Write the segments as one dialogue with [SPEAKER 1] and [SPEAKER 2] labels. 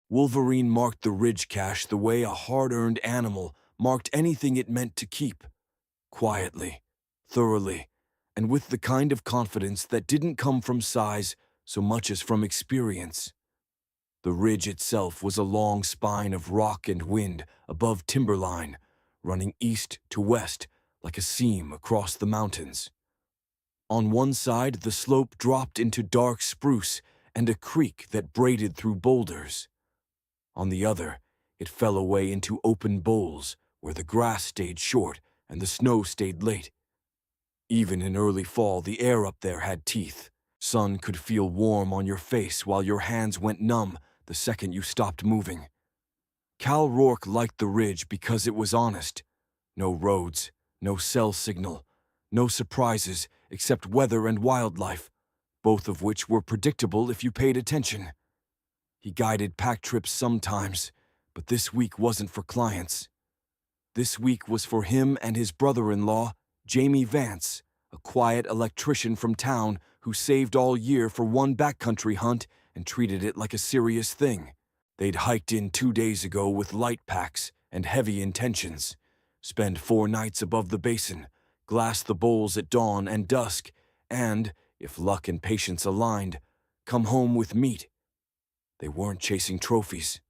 [SPEAKER 1] Wolverine marked the ridge cache the way a hard-earned animal marked anything it meant to keep. Quietly, thoroughly, and with the kind of confidence that didn't come from size so much as from experience. The ridge itself was a long spine of rock and wind above timberline, running east to west like a seam across the mountains. On one side, the slope dropped into dark spruce and a creek that braided through boulders. On the other, it fell away into open bowls where the grass stayed short and the snow stayed late. Even in early fall, the air up there had teeth. Sun could feel warm on your face while your hands went numb the second you stopped moving. Cal Rourke liked the ridge because it was honest. No roads, no cell signal, no surprises except weather and wildlife, both of which were predictable if you paid attention. He guided pack trips sometimes, but this week wasn't for clients. This week was for him and his brother-in-law, Jamie Vance, a quiet electrician from town who saved all year for one backcountry hunt and treated it like a serious thing. They'd hiked in 2 days ago with light packs and heavy intentions, spend 4 nights above the basin, glass the bowls at dawn and dusk, and, if luck and patience aligned, come home with meat. They weren't chasing trophies.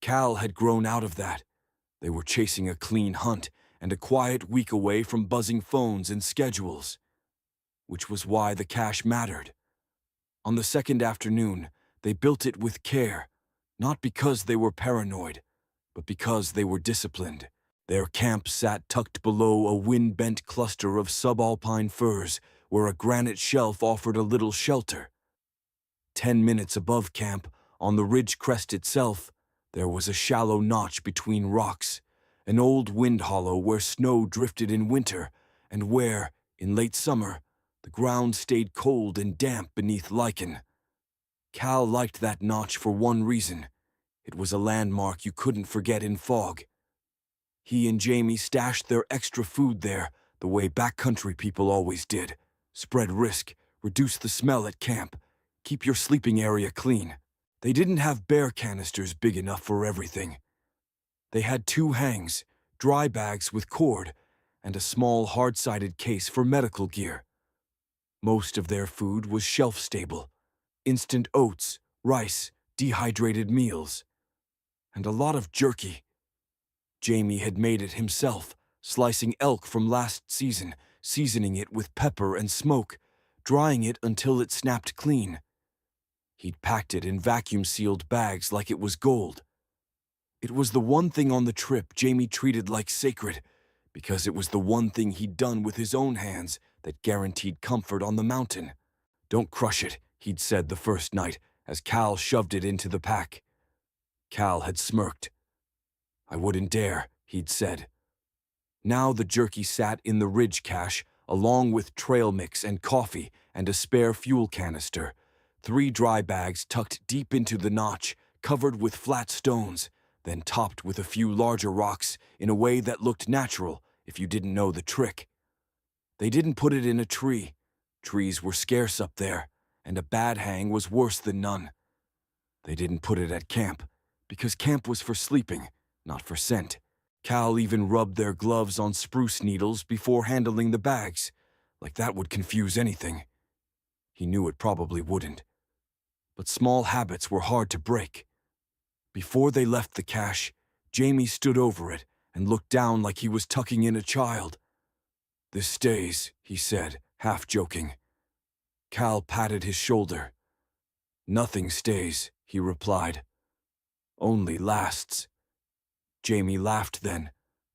[SPEAKER 1] Cal had grown out of that. They were chasing a clean hunt and a quiet week away from buzzing phones and schedules, which was why the cache mattered. On the second afternoon, they built it with care, not because they were paranoid, but because they were disciplined. Their camp sat tucked below a wind-bent cluster of subalpine firs where a granite shelf offered a little shelter. 10 minutes above camp, on the ridge crest itself, there was a shallow notch between rocks, an old wind hollow where snow drifted in winter and where, in late summer, the ground stayed cold and damp beneath lichen. Cal liked that notch for one reason. It was a landmark you couldn't forget in fog. He and Jamie stashed their extra food there the way backcountry people always did. Spread risk, reduce the smell at camp, keep your sleeping area clean. They didn't have bear canisters big enough for everything. They had 2 hangs, dry bags with cord, and a small hard-sided case for medical gear. Most of their food was shelf-stable. Instant oats, rice, dehydrated meals, and a lot of jerky. Jamie had made it himself, slicing elk from last season, seasoning it with pepper and smoke, drying it until it snapped clean. He'd packed it in vacuum-sealed bags like it was gold. It was the one thing on the trip Jamie treated like sacred, because it was the one thing he'd done with his own hands that guaranteed comfort on the mountain. "Don't crush it," he'd said the first night, as Cal shoved it into the pack. Cal had smirked. "I wouldn't dare," he'd said. Now the jerky sat in the ridge cache, along with trail mix and coffee and a spare fuel canister, 3 dry bags tucked deep into the notch, covered with flat stones, then topped with a few larger rocks in a way that looked natural if you didn't know the trick. They didn't put it in a tree. Trees were scarce up there, and a bad hang was worse than none. They didn't put it at camp, because camp was for sleeping, not for scent. Cal even rubbed their gloves on spruce needles before handling the bags, like that would confuse anything. He knew it probably wouldn't. But small habits were hard to break. Before they left the cache, Jamie stood over it and looked down like he was tucking in a child. "This stays," he said, half joking. Cal patted his shoulder. "Nothing stays," he replied. "Only lasts." Jamie laughed then,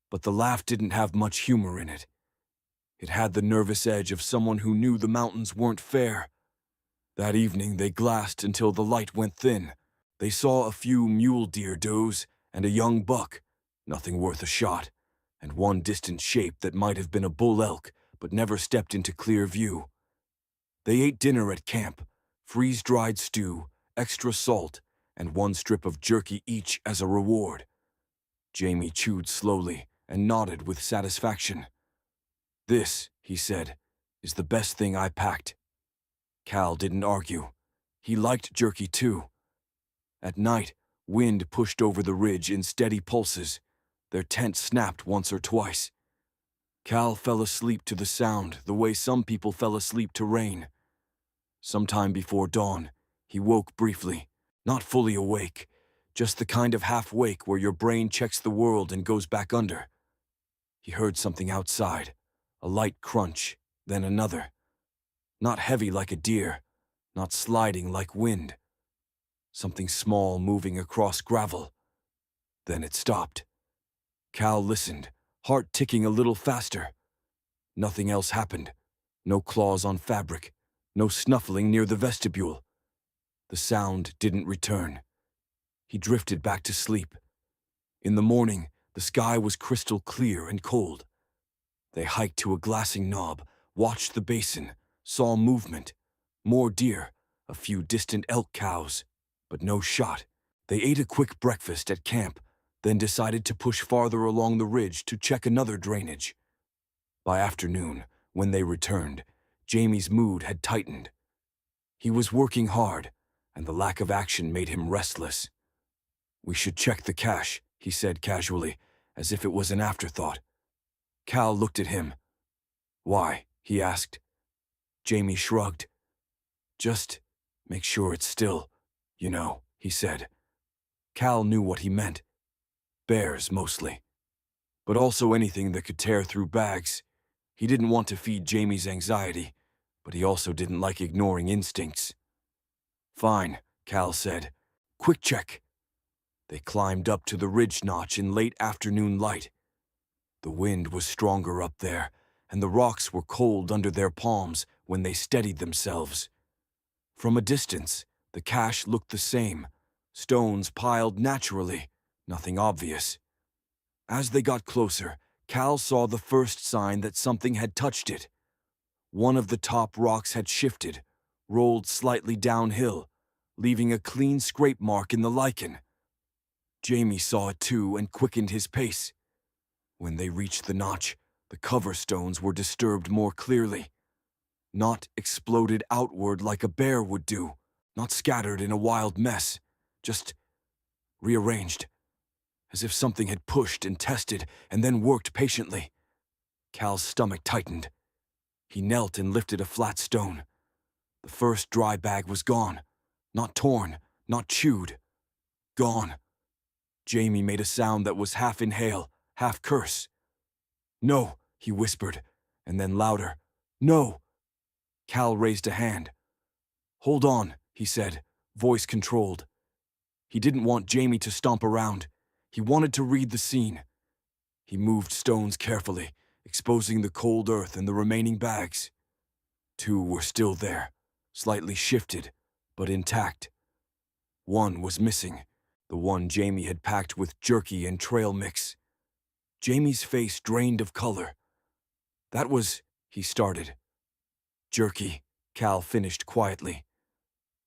[SPEAKER 1] but the laugh didn't have much humor in it. It had the nervous edge of someone who knew the mountains weren't fair. That evening they glassed until the light went thin. They saw a few mule deer does and a young buck, nothing worth a shot, and one distant shape that might have been a bull elk but never stepped into clear view. They ate dinner at camp, freeze-dried stew, extra salt, and 1 strip of jerky each as a reward. Jamie chewed slowly and nodded with satisfaction. "This," he said, "is the best thing I packed." Cal didn't argue. He liked jerky too. At night, Wind pushed over the ridge in steady pulses. Their tent snapped once or twice. Cal fell asleep to the sound the way some people fell asleep to rain. Sometime before dawn, he woke briefly, not fully awake, just the kind of half-wake where your brain checks the world and goes back under. He heard something outside, a light crunch, then another. Not heavy like a deer, not sliding like wind. Something small moving across gravel. Then it stopped. Cal listened, heart ticking a little faster. Nothing else happened. No claws on fabric, no snuffling near the vestibule. The sound didn't return. He drifted back to sleep. In the morning, the sky was crystal clear and cold. They hiked to a glassing knob, watched the basin, saw movement. More deer, a few distant elk cows, but no shot. They ate a quick breakfast at camp, then decided to push farther along the ridge to check another drainage. By afternoon, when they returned, Jamie's mood had tightened. He was working hard, and the lack of action made him restless. "We should check the cache," he said casually, as if it was an afterthought. Cal looked at him. "Why?" he asked. Jamie shrugged. "Just make sure it's still, he said. Cal knew what he meant. Bears, mostly. But also anything that could tear through bags. He didn't want to feed Jamie's anxiety, but he also didn't like ignoring instincts. "Fine," Cal said. "Quick check." They climbed up to the ridge notch in late afternoon light. The wind was stronger up there, and the rocks were cold under their palms when they steadied themselves. From a distance, the cache looked the same, stones piled naturally, nothing obvious. As they got closer, Cal saw the first sign that something had touched it. One of the top rocks had shifted, rolled slightly downhill, leaving a clean scrape mark in the lichen. Jamie saw it too and quickened his pace. When they reached the notch, the cover stones were disturbed more clearly. Not exploded outward like a bear would do, not scattered in a wild mess, just rearranged, as if something had pushed and tested and then worked patiently. Cal's stomach tightened. He knelt and lifted a flat stone. The first dry bag was gone, not torn, not chewed. Gone. Jamie made a sound that was half inhale, half curse. "No," he whispered, and then louder, "No." Cal raised a hand. "Hold on," he said, voice controlled. He didn't want Jamie to stomp around. He wanted to read the scene. He moved stones carefully, exposing the cold earth and the remaining bags. 2 were still there, slightly shifted, but intact. 1 was missing, the one Jamie had packed with jerky and trail mix. Jamie's face drained of color. "That was," he started. "Jerky," Cal finished quietly.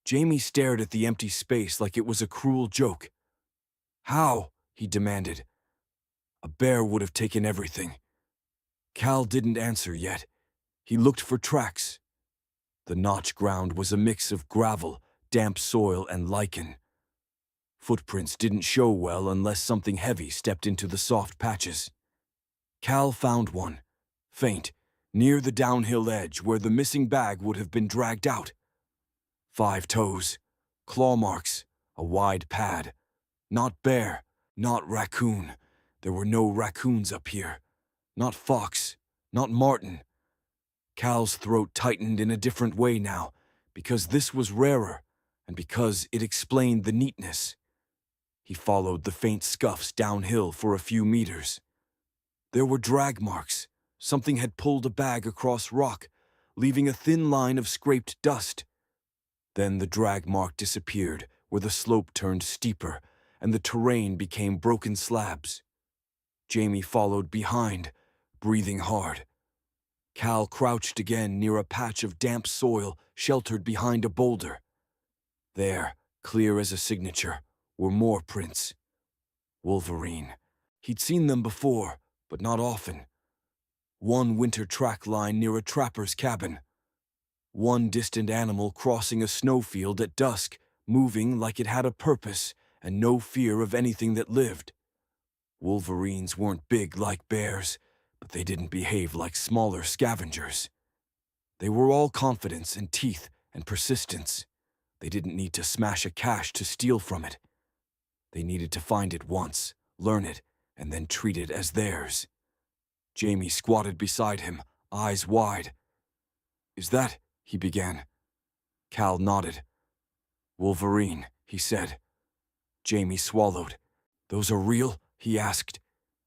[SPEAKER 1] Jamie stared at the empty space like it was a cruel joke. "How?" he demanded. "A bear would have taken everything." Cal didn't answer yet. He looked for tracks. The notch ground was a mix of gravel, damp soil, and lichen. Footprints didn't show well unless something heavy stepped into the soft patches. Cal found one, faint, near the downhill edge where the missing bag would have been dragged out. 5 toes, claw marks, a wide pad. Not bear, not raccoon. There were no raccoons up here. Not fox, not marten. Cal's throat tightened in a different way now, because this was rarer, and because it explained the neatness. He followed the faint scuffs downhill for a few meters. There were drag marks. Something had pulled a bag across rock, leaving a thin line of scraped dust. Then the drag mark disappeared, where the slope turned steeper, and the terrain became broken slabs. Jamie followed behind, breathing hard. Cal crouched again near a patch of damp soil sheltered behind a boulder. There, clear as a signature, were more prints. Wolverine. He'd seen them before, but not often. 1 winter track line near a trapper's cabin. 1 distant animal crossing a snowfield at dusk, moving like it had a purpose, and no fear of anything that lived. Wolverines weren't big like bears, but they didn't behave like smaller scavengers. They were all confidence and teeth and persistence. They didn't need to smash a cache to steal from it. They needed to find it once, learn it, and then treat it as theirs. Jamie squatted beside him, eyes wide. "Is that?" he began. Cal nodded. "Wolverine," he said. Jamie swallowed. "Those are real?" he asked,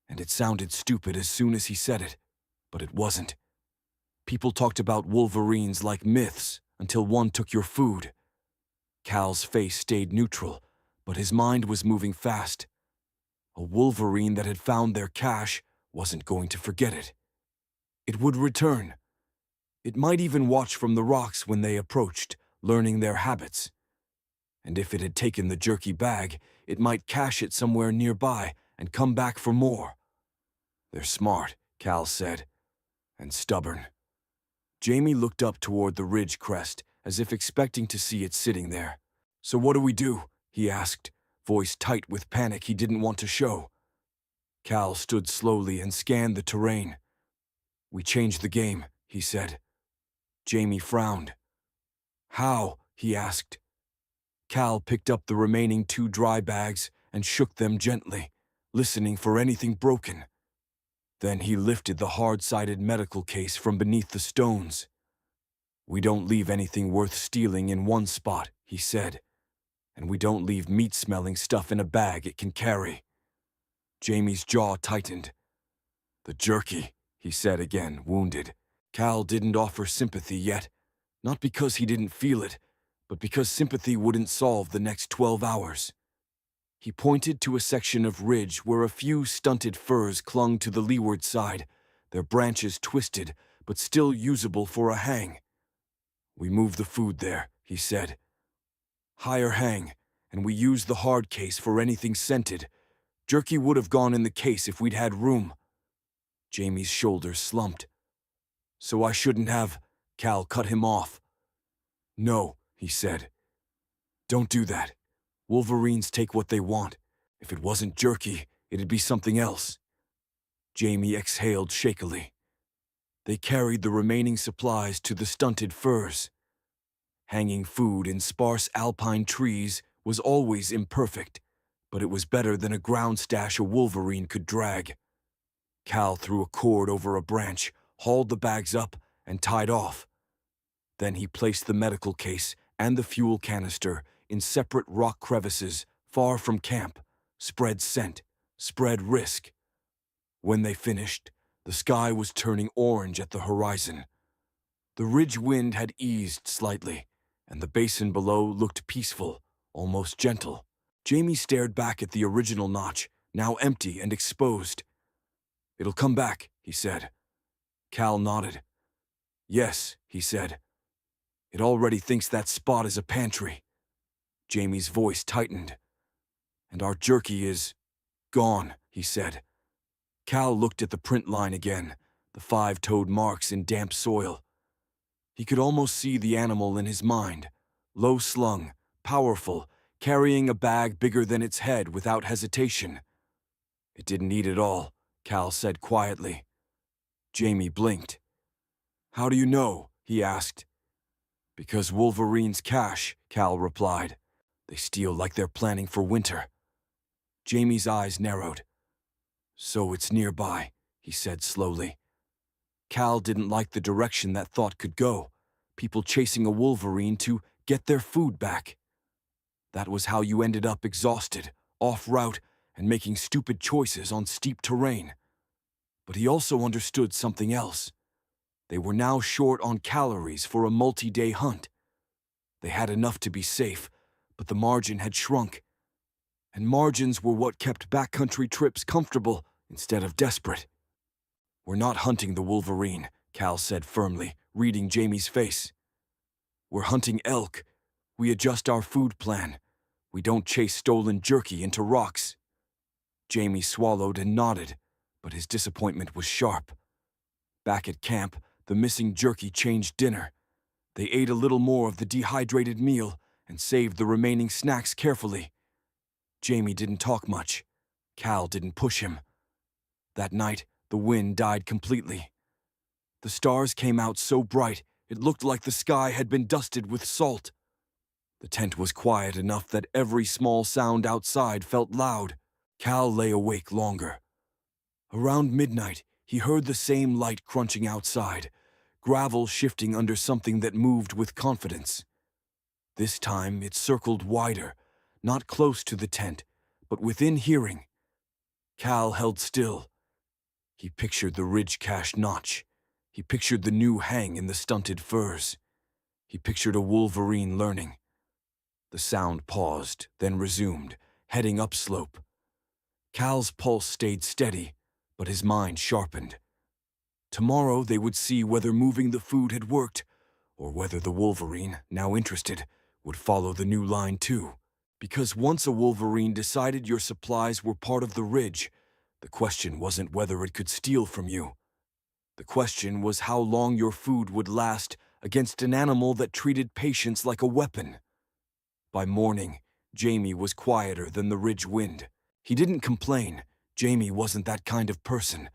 [SPEAKER 1] and it sounded stupid as soon as he said it, but it wasn't. People talked about Wolverines like myths until one took your food. Cal's face stayed neutral, but his mind was moving fast. A Wolverine that had found their cache wasn't going to forget it. It would return. It might even watch from the rocks when they approached, learning their habits. And if it had taken the jerky bag, it might cache it somewhere nearby and come back for more. "They're smart," Cal said, "and stubborn." Jamie looked up toward the ridge crest, as if expecting to see it sitting there. "So what do we do?" he asked, voice tight with panic he didn't want to show. Cal stood slowly and scanned the terrain. "We changed the game," he said. Jamie frowned. "How?" he asked. Cal picked up the remaining 2 dry bags and shook them gently, listening for anything broken. Then he lifted the hard-sided medical case from beneath the stones. "We don't leave anything worth stealing in one spot," he said, "and we don't leave meat-smelling stuff in a bag it can carry." Jamie's jaw tightened. "The jerky," he said again, wounded. Cal didn't offer sympathy yet, not because he didn't feel it, but because sympathy wouldn't solve the next 12 hours. He pointed to a section of ridge where a few stunted firs clung to the leeward side, their branches twisted, but still usable for a hang. "We move the food there," he said. "Higher hang, and we use the hard case for anything scented. Jerky would have gone in the case if we'd had room." Jamie's shoulders slumped. "So I shouldn't have—" Cal cut him off. "No," he said. "Don't do that. Wolverines take what they want. If it wasn't jerky, it'd be something else." Jamie exhaled shakily. They carried the remaining supplies to the stunted firs. Hanging food in sparse alpine trees was always imperfect, but it was better than a ground stash a Wolverine could drag. Cal threw a cord over a branch, hauled the bags up, and tied off. Then he placed the medical case and the fuel canister in separate rock crevices far from camp, spread scent, spread risk. When they finished, the sky was turning orange at the horizon. The ridge wind had eased slightly, and the basin below looked peaceful, almost gentle. Jamie stared back at the original notch, now empty and exposed. "It'll come back," he said. Cal nodded. "Yes," he said. "It already thinks that spot is a pantry." Jamie's voice tightened. "And our jerky is gone," he said. Cal looked at the print line again, the 5-toed marks in damp soil. He could almost see the animal in his mind, low-slung, powerful, carrying a bag bigger than its head without hesitation. "It didn't eat it all," Cal said quietly. Jamie blinked. "How do you know?" he asked. "Because Wolverine's cache," Cal replied. "They steal like they're planning for winter." Jamie's eyes narrowed. "So it's nearby," he said slowly. Cal didn't like the direction that thought could go, people chasing a Wolverine to get their food back. That was how you ended up exhausted, off route, and making stupid choices on steep terrain. But he also understood something else. They were now short on calories for a multi-day hunt. They had enough to be safe, but the margin had shrunk. And margins were what kept backcountry trips comfortable instead of desperate. "We're not hunting the Wolverine," Cal said firmly, reading Jamie's face. "We're hunting elk. We adjust our food plan. We don't chase stolen jerky into rocks." Jamie swallowed and nodded, but his disappointment was sharp. Back at camp, the missing jerky changed dinner. They ate a little more of the dehydrated meal and saved the remaining snacks carefully. Jamie didn't talk much. Cal didn't push him. That night, the wind died completely. The stars came out so bright, it looked like the sky had been dusted with salt. The tent was quiet enough that every small sound outside felt loud. Cal lay awake longer. Around midnight, he heard the same light crunching outside, gravel shifting under something that moved with confidence. This time it circled wider, not close to the tent, but within hearing. Cal held still. He pictured the ridge cache notch. He pictured the new hang in the stunted firs. He pictured a Wolverine learning. The sound paused, then resumed, heading upslope. Cal's pulse stayed steady, but his mind sharpened. Tomorrow they would see whether moving the food had worked, or whether the Wolverine, now interested, would follow the new line too. Because once a Wolverine decided your supplies were part of the ridge, the question wasn't whether it could steal from you. The question was how long your food would last against an animal that treated patience like a weapon. By morning, Jamie was quieter than the ridge wind. He didn't complain. Jamie wasn't that kind of person.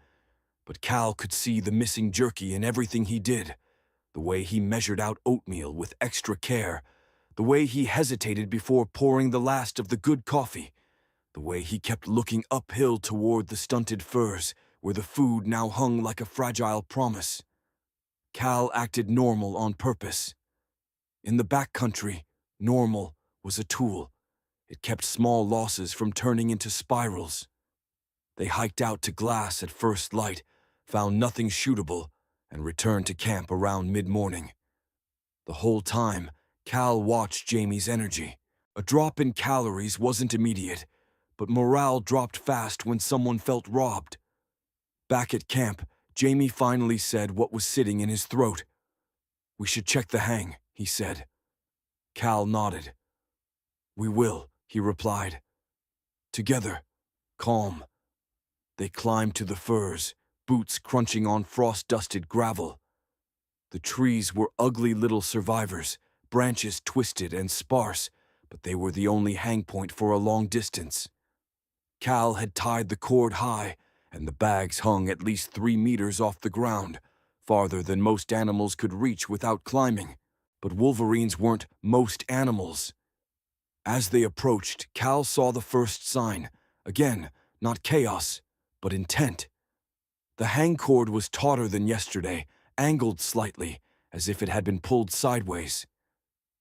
[SPEAKER 1] But Cal could see the missing Jerky in everything he did. The way he measured out oatmeal with extra care. The way he hesitated before pouring the last of the good coffee. The way he kept looking uphill toward the stunted firs, where the food now hung like a fragile promise. Cal acted normal on purpose. In the backcountry, normal was a tool. It kept small losses from turning into spirals. They hiked out to Glass at first light, found nothing shootable, and returned to camp around mid-morning. The whole time, Cal watched Jamie's energy. A drop in calories wasn't immediate, but morale dropped fast when someone felt robbed. Back at camp, Jamie finally said what was sitting in his throat. "We should check the hang," he said. Cal nodded. "We will," he replied. Together, calm. They climbed to the firs, boots crunching on frost-dusted gravel. The trees were ugly little survivors, branches twisted and sparse, but they were the only hang point for a long distance. Cal had tied the cord high, and the bags hung at least 3 meters off the ground, farther than most animals could reach without climbing. But Wolverines weren't most animals. As they approached, Cal saw the first sign. Again, not chaos, but intent. The hang cord was tauter than yesterday, angled slightly, as if it had been pulled sideways.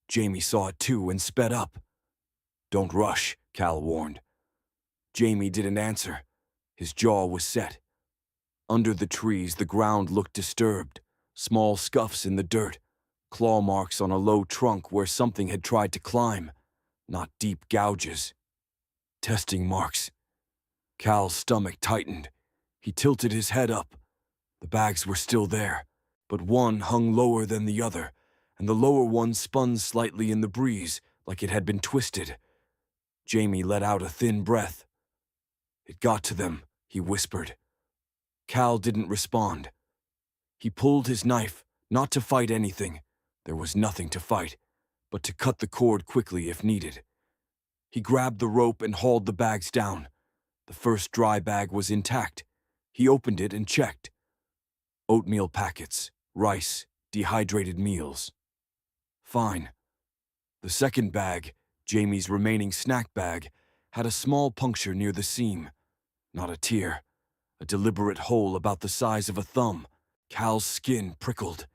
[SPEAKER 1] Jamie saw it too and sped up. "Don't rush," Cal warned. Jamie didn't answer. His jaw was set. Under the trees, the ground looked disturbed. Small scuffs in the dirt, claw marks on a low trunk where something had tried to climb, not deep gouges. Testing marks. Cal's stomach tightened. He tilted his head up. The bags were still there, but one hung lower than the other, and the lower one spun slightly in the breeze, like it had been twisted. Jamie let out a thin breath. "It got to them," he whispered. Cal didn't respond. He pulled his knife, not to fight anything. There was nothing to fight, but to cut the cord quickly if needed. He grabbed the rope and hauled the bags down. The first dry bag was intact. He opened it and checked. Oatmeal packets, rice, dehydrated meals. Fine. The second bag, Jamie's remaining snack bag, had a small puncture near the seam. Not a tear. A deliberate hole about the size of a thumb. Cal's skin prickled.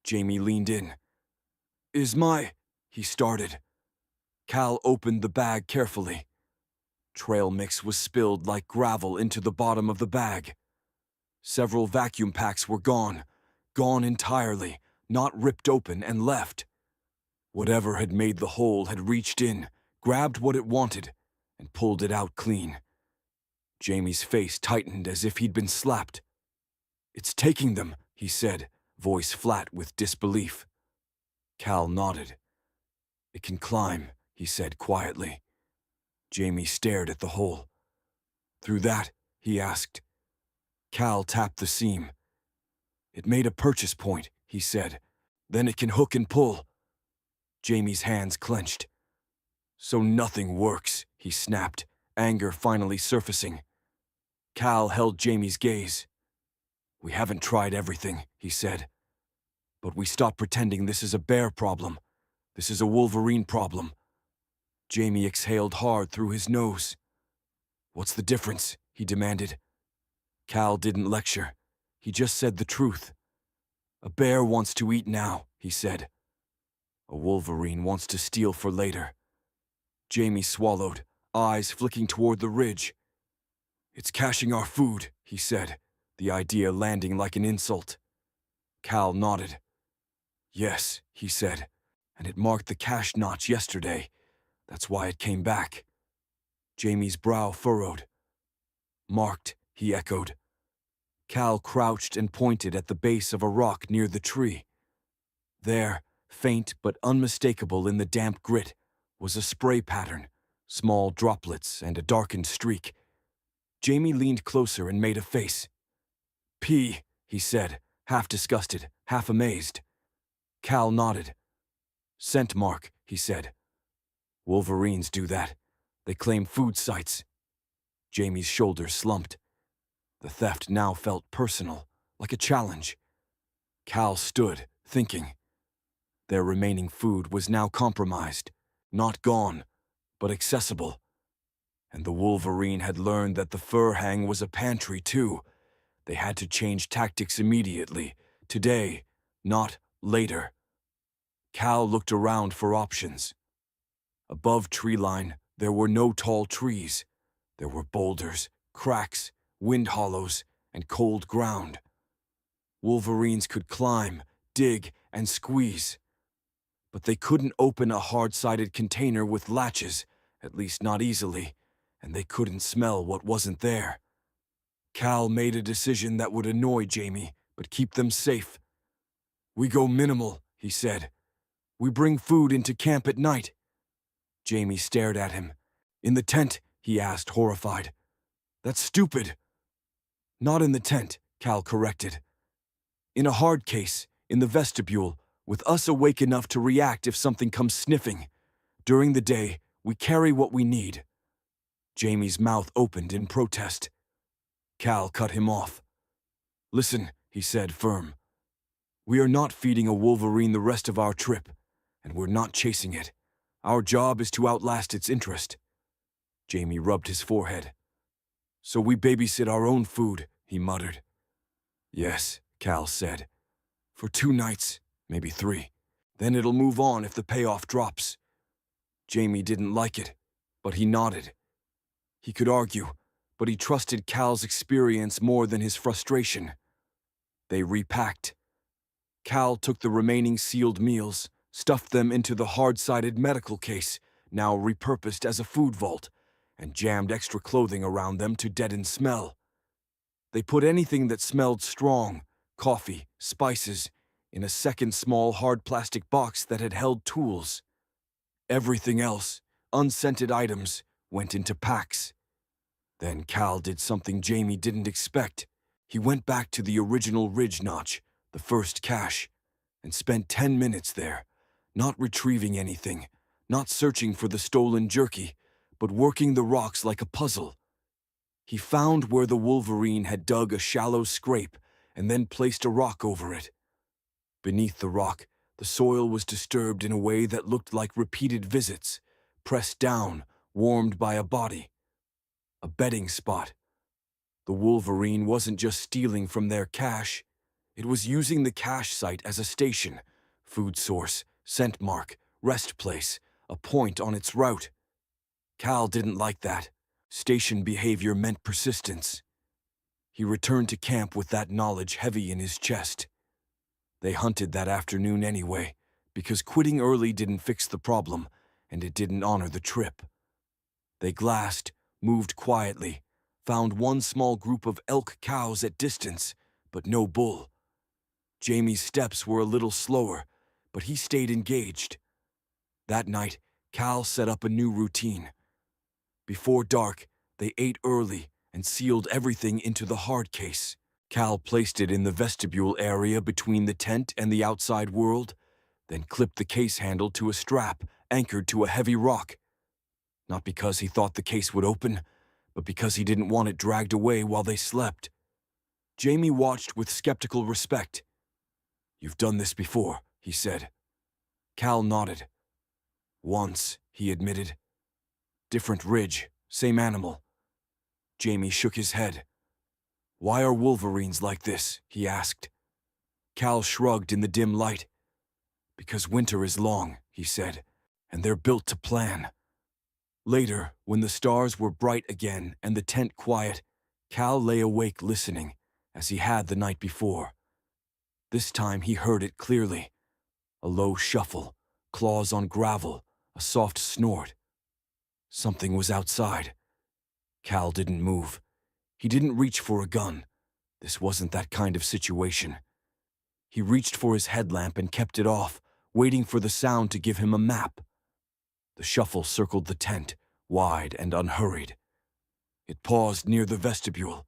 [SPEAKER 1] Jamie leaned in. He started. Cal opened the bag carefully. Trail mix was spilled like gravel into the bottom of the bag. Several vacuum packs were gone entirely, not ripped open and left. Whatever had made the hole had reached in, grabbed what it wanted, and pulled it out clean. Jamie's face tightened as if he'd been slapped. "It's taking them," he said, voice flat with disbelief. Cal nodded. "It can climb," he said quietly. Jamie stared at the hole. "Through that?" he asked. Cal tapped the seam. "It made a purchase point," he said. "Then it can hook and pull." Jamie's hands clenched. "So nothing works," he snapped, anger finally surfacing. Cal held Jamie's gaze. "We haven't tried everything," he said. "But we stopped pretending this is a bear problem. This is a Wolverine problem." Jamie exhaled hard through his nose. "What's the difference?" he demanded. Cal didn't lecture. He just said the truth. "A bear wants to eat now," he said. "A Wolverine wants to steal for later." Jamie swallowed, eyes flicking toward the ridge. "It's caching our food," he said, the idea landing like an insult. Cal nodded. "Yes," he said, "and it marked the cache notch yesterday. That's why it came back." Jamie's brow furrowed. "Marked," he echoed. Cal crouched and pointed at the base of a rock near the tree. There, faint but unmistakable in the damp grit, was a spray pattern, small droplets and a darkened streak. Jamie leaned closer and made a face. "Pee," he said, half disgusted, half amazed. Cal nodded. "Scent mark," he said. "Wolverines do that. They claim food sites." Jamie's shoulders slumped. The theft now felt personal, like a challenge. Cal stood, thinking. Their remaining food was now compromised, not gone, but accessible. And the Wolverine had learned that the fur hang was a pantry too. They had to change tactics immediately, today, not later. Cal looked around for options. Above tree line, there were no tall trees. There were boulders, cracks, wind hollows, and cold ground. Wolverines could climb, dig, and squeeze. But they couldn't open a hard-sided container with latches, at least not easily, and they couldn't smell what wasn't there. Cal made a decision that would annoy Jamie, but keep them safe. "We go minimal," he said. "We bring food into camp at night." Jamie stared at him. "In the tent?" he asked, horrified. "That's stupid." "Not in the tent," Cal corrected. "In a hard case, in the vestibule, with us awake enough to react if something comes sniffing. During the day, we carry what we need." Jamie's mouth opened in protest. Cal cut him off. "Listen," he said, firm. "We are not feeding a Wolverine the rest of our trip, and we're not chasing it. Our job is to outlast its interest." Jamie rubbed his forehead. "So we babysit our own food," he muttered. "Yes," Cal said. "For 2 nights, maybe 3. Then it'll move on if the payoff drops." Jamie didn't like it, but he nodded. He could argue, but he trusted Cal's experience more than his frustration. They repacked. Cal took the remaining sealed meals, stuffed them into the hard-sided medical case, now repurposed as a food vault, and jammed extra clothing around them to deaden smell. They put anything that smelled strong, coffee, spices, in a second small hard plastic box that had held tools. Everything else, unscented items, went into packs. Then Cal did something Jamie didn't expect. He went back to the original ridge notch, the first cache, and spent 10 minutes there, not retrieving anything, not searching for the stolen jerky, but working the rocks like a puzzle. He found where the Wolverine had dug a shallow scrape and then placed a rock over it. Beneath the rock, the soil was disturbed in a way that looked like repeated visits, pressed down, warmed by a body. A bedding spot. The Wolverine wasn't just stealing from their cache, it was using the cache site as a station, food source, scent mark, rest place, a point on its route. Cal didn't like that. Station behavior meant persistence. He returned to camp with that knowledge heavy in his chest. They hunted that afternoon anyway, because quitting early didn't fix the problem, and it didn't honor the trip. They glassed, moved quietly, found one small group of elk cows at distance, but no bull. Jamie's steps were a little slower, but he stayed engaged. That night, Cal set up a new routine. Before dark, they ate early and sealed everything into the hard case. Cal placed it in the vestibule area between the tent and the outside world, then clipped the case handle to a strap anchored to a heavy rock. Not because he thought the case would open, but because he didn't want it dragged away while they slept. Jamie watched with skeptical respect. "You've done this before," he said. Cal nodded. "Once," he admitted. "Different ridge, same animal." Jamie shook his head. "Why are wolverines like this?" he asked. Cal shrugged in the dim light. "Because winter is long," he said, "and they're built to plan." Later, when the stars were bright again and the tent quiet, Cal lay awake listening, as he had the night before. This time he heard it clearly. A low shuffle, claws on gravel, a soft snort. Something was outside. Cal didn't move. He didn't reach for a gun. This wasn't that kind of situation. He reached for his headlamp and kept it off, waiting for the sound to give him a map. The shuffle circled the tent, wide and unhurried. It paused near the vestibule.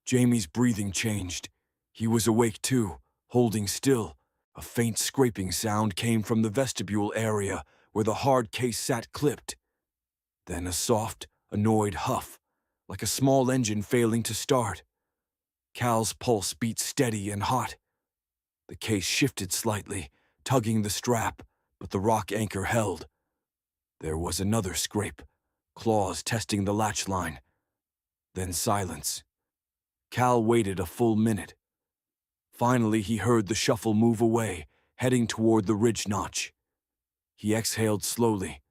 [SPEAKER 1] Jamie's breathing changed. He was awake too, holding still. A faint scraping sound came from the vestibule area where the hard case sat clipped. Then a soft, annoyed huff, like a small engine failing to start. Cal's pulse beat steady and hot. The case shifted slightly, tugging the strap, but the rock anchor held. There was another scrape, claws testing the latch line. Then silence. Cal waited a full minute. Finally, he heard the shuffle move away, heading toward the ridge notch. He exhaled slowly.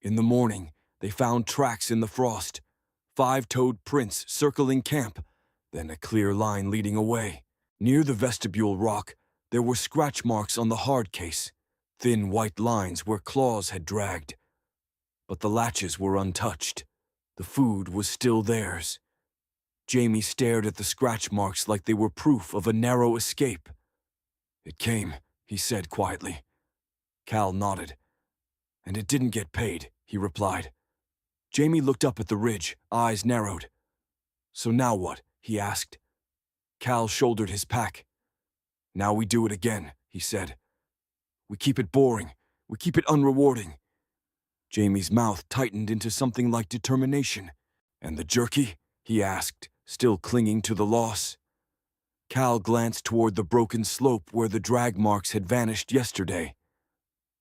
[SPEAKER 1] In the morning, they found tracks in the frost, 5-toed prints circling camp, then a clear line leading away. Near the vestibule rock, there were scratch marks on the hard case, thin white lines where claws had dragged. But the latches were untouched. The food was still theirs. Jamie stared at the scratch marks like they were proof of a narrow escape. "It came," he said quietly. Cal nodded. "And it didn't get paid," he replied. Jamie looked up at the ridge, eyes narrowed. "So now what?" he asked. Cal shouldered his pack. "Now we do it again," he said. "We keep it boring. We keep it unrewarding." Jamie's mouth tightened into something like determination. "And the jerky?" he asked, still clinging to the loss. Cal glanced toward the broken slope where the drag marks had vanished yesterday.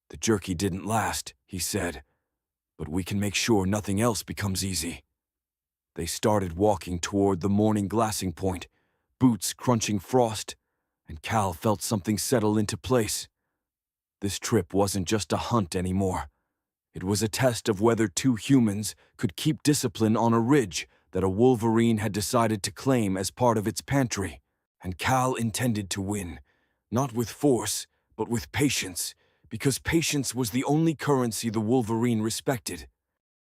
[SPEAKER 1] "The jerky didn't last," he said, "but we can make sure nothing else becomes easy." They started walking toward the morning glassing point, boots crunching frost, and Cal felt something settle into place. This trip wasn't just a hunt anymore. It was a test of whether two humans could keep discipline on a ridge that a wolverine had decided to claim as part of its pantry. And Cal intended to win, not with force, but with patience, because patience was the only currency the wolverine respected.